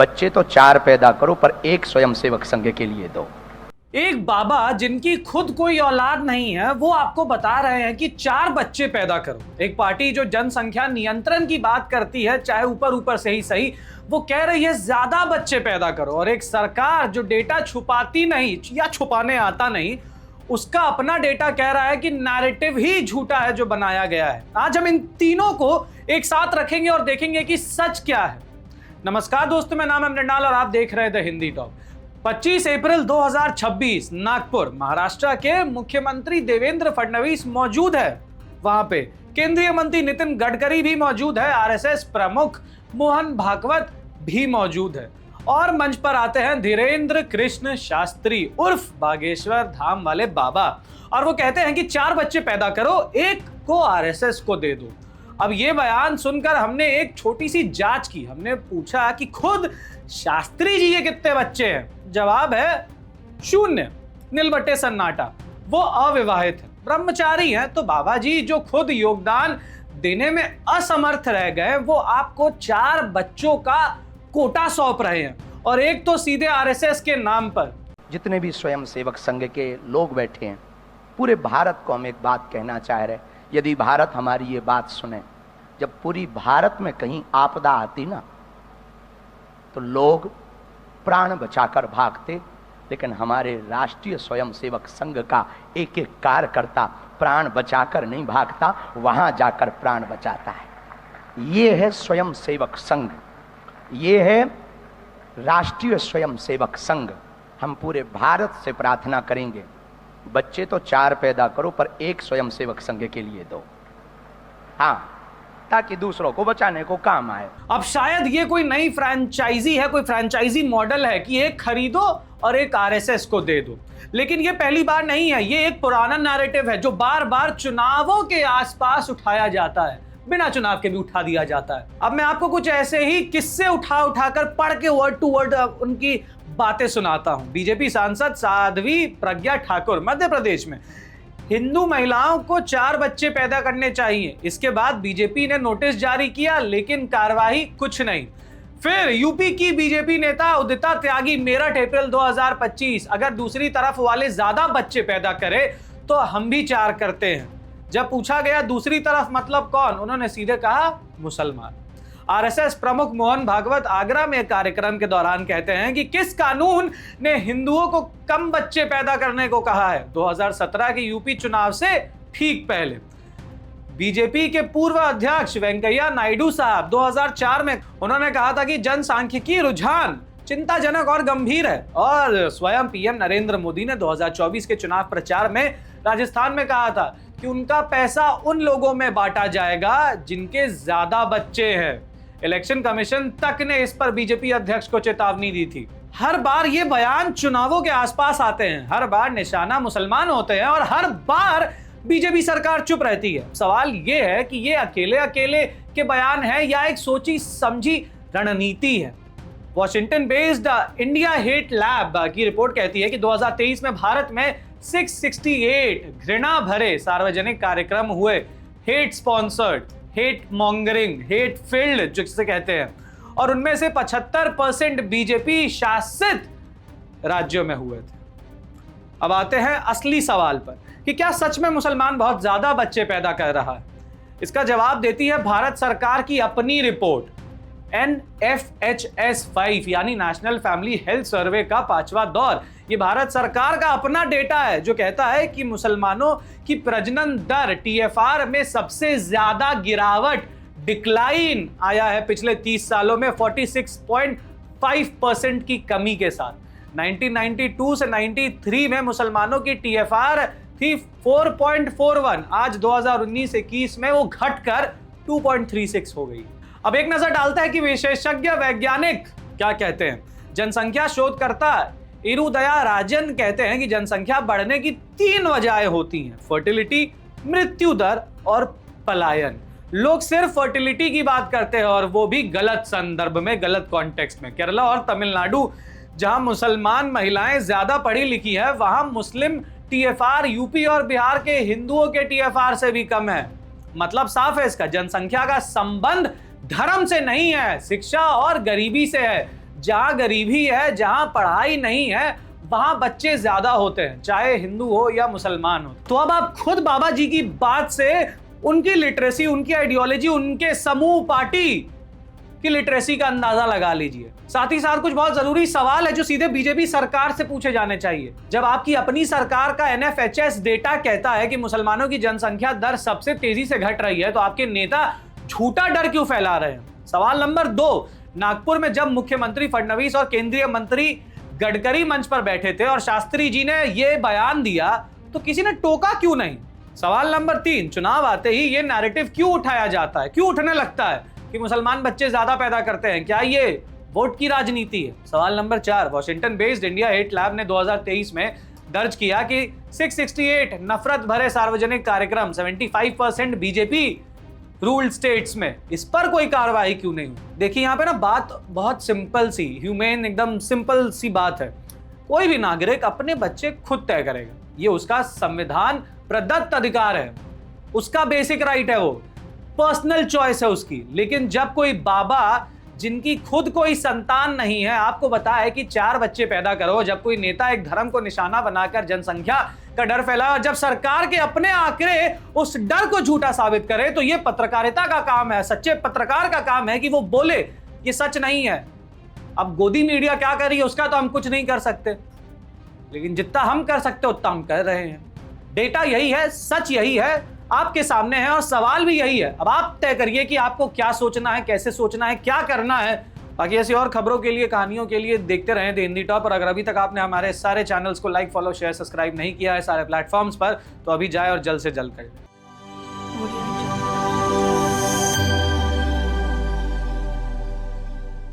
बच्चे तो 4 पैदा करो पर एक स्वयंसेवक संघ के लिए दो। एक बाबा जिनकी खुद कोई औलाद नहीं है वो आपको बता रहे हैं कि 4 बच्चे पैदा करो। एक पार्टी जो जनसंख्या नियंत्रण की बात करती है, चाहे ऊपर ऊपर से ही सही, वो कह रही है ज्यादा बच्चे पैदा करो। और एक सरकार जो डेटा छुपाती नहीं या छुपाने आता नहीं, उसका अपना डेटा कह रहा है कि नैरेटिव ही झूठा है जो बनाया गया है। आज हम इन तीनों को एक साथ रखेंगे और देखेंगे कि सच क्या है। नमस्कार दोस्तों, मेरा नाम है मृणाल और आप देख रहे हैं द हिंदी टॉक। 25 अप्रैल 2026 नागपुर महाराष्ट्र के मुख्यमंत्री देवेंद्र फडणवीस मौजूद है। वहां पे केंद्रीय मंत्री नितिन गडकरी भी मौजूद है, आरएसएस प्रमुख मोहन भागवत भी मौजूद है और मंच पर आते हैं धीरेन्द्र कृष्ण शास्त्री उर्फ बागेश्वर धाम वाले बाबा, और वो कहते हैं कि 4 बच्चे पैदा करो, एक को आरएसएस को दे दो। अब ये बयान सुनकर हमने एक छोटी सी जांच की। हमने पूछा कि खुद शास्त्री जी के कितने बच्चे हैं। जवाब है 0, नीलबट्टे सन्नाटा। वो अविवाहित है, ब्रह्मचारी हैं। तो बाबा जी जो खुद योगदान देने में असमर्थ रह गए, वो आपको 4 बच्चों का कोटा सौंप रहे हैं, और एक तो सीधे आरएसएस के नाम पर। जितने भी स्वयंसेवक संघ के लोग बैठे हैं, पूरे भारत को हम एक बात कहना चाह रहे हैं। यदि भारत हमारी ये बात सुने, जब पूरी भारत में कहीं आपदा आती ना, तो लोग प्राण बचाकर भागते, लेकिन हमारे राष्ट्रीय स्वयंसेवक संघ का एक एक कार्यकर्ता प्राण बचाकर नहीं भागता, वहां जाकर प्राण बचाता है। ये है स्वयंसेवक संघ, ये है राष्ट्रीय स्वयंसेवक संघ। हम पूरे भारत से प्रार्थना करेंगे, बच्चे तो 4 पैदा करो पर एक स्वयंसेवक संघ के लिए दो, हाँ, ताकि दूसरों को बचाने को काम आए। अब शायद ये कोई नई फ्रैंचाइजी है, कोई फ्रैंचाइजी मॉडल है कि एक खरीदो और एक आरएसएस को दे दो। लेकिन ये पहली बार नहीं है, ये एक पुराना नैरेटिव है जो बार बार चुनावों के आसपास उठाया जाता है, बिना चुनाव के भी उठा दिया जाता है। अब मैं आपको कुछ ऐसे ही किस्से उठाकर पढ़ के वर्ड टू वर्ड उनकी बातें सुनाता हूं। बीजेपी सांसद साध्वी प्रज्ञा ठाकुर मध्य प्रदेश में, हिंदू महिलाओं को 4 बच्चे पैदा करने चाहिए। इसके बाद बीजेपी ने नोटिस जारी किया, लेकिन कार्रवाई कुछ नहीं। फिर यूपी की बीजेपी नेता उदिता त्यागी, मेरठ अप्रैल 2025, अगर दूसरी तरफ वाले ज्यादा बच्चे पैदा करे तो हम भी 4 करते हैं। जब पूछा गया दूसरी तरफ मतलब कौन, उन्होंने सीधे कहा मुसलमान। आरएसएस प्रमुख मोहन भागवत आगरा में कार्यक्रम के दौरान कहते हैं कि किस कानून ने हिंदुओं को कम बच्चे पैदा करने को कहा है। 2017 के यूपी चुनाव से ठीक पहले बीजेपी के पूर्व अध्यक्ष वेंकैया नायडू साहब 2004 में उन्होंने कहा था कि जनसांख्यिकी रुझान चिंताजनक और गंभीर है। और स्वयं पीएम नरेंद्र मोदी ने 2024 के चुनाव प्रचार में राजस्थान में कहा था कि उनका पैसा उन लोगों में बांटा जाएगा जिनके ज्यादा बच्चे हैं। इलेक्शन कमीशन तक ने इस पर बीजेपी अध्यक्ष को चेतावनी दी थी। हर बार ये बयान चुनावों के आसपास आते हैं, हर बार निशाना मुसलमान होते हैं और हर बार बीजेपी सरकार चुप रहती है। सवाल ये है कि ये अकेले अकेले के बयान है या एक सोची समझी रणनीति है। Washington based India hate lab की रिपोर्ट कहती है कि 2023 में भारत में 668 घृणा भरे सार्वजनिक कार्यक्रम हुए, hate sponsored, hate mongering, hate field जिसे कहते हैं, और उनमें से 75% बीजेपी शासित राज्यों में हुए थे। अब आते हैं असली सवाल पर कि क्या सच में मुसलमान बहुत ज्यादा बच्चे पैदा कर रहा है। इसका जवाब देती है भारत सरकार की अपनी रिपोर्ट NFHS 5 यानी नेशनल फैमिली हेल्थ सर्वे का 5वां दौर। ये भारत सरकार का अपना डेटा है जो कहता है कि मुसलमानों की प्रजनन दर TFR में सबसे ज्यादा गिरावट, डिक्लाइन आया है पिछले 30 सालों में 46.5% की कमी के साथ। 1992 से 93 में मुसलमानों की TFR थी 4.41, आज 2019-21 में वो घटकर 2.36 हो गई। अब एक नजर डालता है कि विशेषज्ञ वैज्ञानिक क्या कहते हैं। जनसंख्या शोधकर्ता इरुदया राजन कहते हैं कि जनसंख्या बढ़ने की 3 वजहें होती हैं: फर्टिलिटी, मृत्यु दर और पलायन। लोग सिर्फ फर्टिलिटी की बात करते हैं और वो भी गलत संदर्भ में, गलत कॉन्टेक्स्ट में। केरला और तमिलनाडु जहां मुसलमान महिलाएं ज्यादा पढ़ी लिखी है, वहां मुस्लिम TFR यूपी और बिहार के हिंदुओं के TFR से भी कम है। मतलब साफ है इसका, जनसंख्या का संबंध धर्म से नहीं है, शिक्षा और गरीबी से है। जहां गरीबी है, जहां पढ़ाई नहीं है, वहां बच्चे ज्यादा होते हैं, चाहे हिंदू हो या मुसलमान हो। तो अब आप खुद बाबा जी की बात से उनकी लिटरेसी, उनकी आइडियोलॉजी, उनके समूह पार्टी की लिटरेसी का अंदाजा लगा लीजिए। साथ ही साथ कुछ बहुत जरूरी सवाल है जो सीधे बीजेपी सरकार से पूछे जाने चाहिए। जब आपकी अपनी सरकार का एनएफएचएस डेटा कहता है कि मुसलमानों की जनसंख्या दर सबसे तेजी से घट रही है, तो आपके नेता झूठा डर क्यों फैला रहे हैं? सवाल नंबर 2, नागपुर में जब मुख्यमंत्री फडणवीस और केंद्रीय मंत्री गडकरी मंच पर बैठे थे और शास्त्री जी ने यह बयान दिया, तो किसी ने टोका क्यों नहीं? सवाल नंबर 3, चुनाव आते ही यह नैरेटिव क्यों उठाया जाता है, क्यों उठने लगता है कि मुसलमान बच्चे ज्यादा पैदा करते हैं? क्या ये वोट की राजनीति है? सवाल number 4, Washington based India hate lab ने 2023 में दर्ज किया कि 668 नफरत भरे सार्वजनिक कार्यक्रम, 75% बीजेपी रूल्ड स्टेट्स में, इस पर कोई कार्रवाई क्यों नहीं? देखिए यहाँ पे ना बात बहुत सिंपल सी, ह्यूमेन, एकदम सिंपल सी बात है। कोई भी नागरिक अपने बच्चे खुद तय करेगा, ये उसका संविधान प्रदत्त अधिकार है, उसका बेसिक राइट है, वो पर्सनल चॉइस है उसकी। लेकिन जब कोई बाबा जिनकी खुद कोई संतान नहीं है आपको बताए कि 4 बच्चे पैदा करो, जब कोई नेता एक धर्म को निशाना बनाकर जनसंख्या का डर फैलाए, जब सरकार के अपने आंकड़े उस डर को झूठा साबित करे, तो ये पत्रकारिता का काम है, सच्चे पत्रकार का काम है कि वो बोले ये सच नहीं है। अब गोदी मीडिया क्या कर रही है उसका तो हम कुछ नहीं कर सकते, लेकिन जितना हम कर सकते उतना हम कर रहे हैं। डेटा यही है, सच यही है, आपके सामने है और सवाल भी यही है। अब आप तय करिए कि आपको क्या सोचना है, कैसे सोचना है, क्या करना है। बाकी ऐसी और खबरों के लिए, कहानियों के लिए देखते रहें द हिंदी टॉप। और अगर अभी तक आपने हमारे सारे चैनल्स को लाइक, फॉलो, शेयर, सब्सक्राइब नहीं किया है सारे प्लेटफॉर्म्स पर, तो अभी जाए और जल्द से जल्द कर लें।